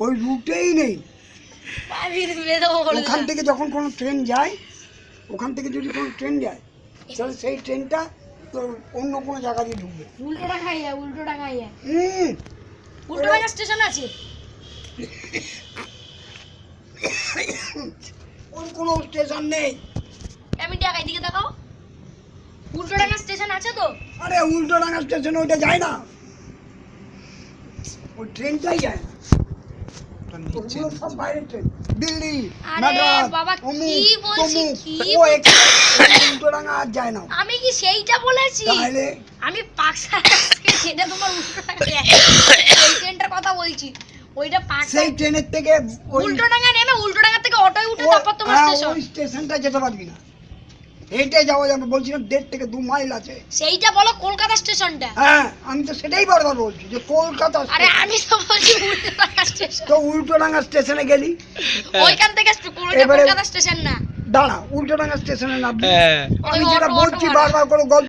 ওই রুটেই নেই। ওখান থেকে যখন কোনো ট্রেন যায়, ওখান থেকে যদি কোনো ট্রেন যায় তাহলে সেই ট্রেনটা তো অন্য কোনো জায়গা দিয়ে ঢুকবে। উল্টোডাঙ্গায় স্টেশন আছে, ওর কোনো স্টেশন নেই। আমি টাকা এদিকে দেখাও, উল্টোডাঙ্গা স্টেশন আছে তো? আরে উল্টোডাঙ্গা স্টেশনে ওইটা যায় না, ওই ট্রেনটাই যায় না, ওগুলো সব বাইরের ট্রেন, দিল্লি, মাদ্রাস, অমুক তমুক, ও উল্টোডাঙ্গা আর যায় না। আমি কি সেইটা বলেছি? তাহলে আমি পাকশা যেটা তোমার উল্টোডাঙ্গা এই ট্রেনটার কথা বলছি, ওইটা পাকশা। সেই ট্রেনের থেকে উল্টোডাঙ্গা নেমে উল্টোডাঙ্গা থেকে অটোয় উঠে তারপর তোমার স্টেশন। ওই স্টেশনটা যেতে পারবি না, হেঁটে যাওয়া যাবে। বলছিলাম 1.5 থেকে 2 মাইল আছে। সেইটা বলো কলকাতা স্টেশনটা। হ্যাঁ, আমি তো সেটাই বারবার বলছি যে কলকাতা। আরে আমি তো বলছি উল্টোডাঙ্গা স্টেশন। তো উল্টোডাঙ্গা স্টেশনে গেলি, ওইখান থেকে কলকাতা স্টেশন না, দাঁড়া উল্টোডাঙ্গা স্টেশনে নামবি। হ্যাঁ আমি যেটা বলছি বারবার করে গল্প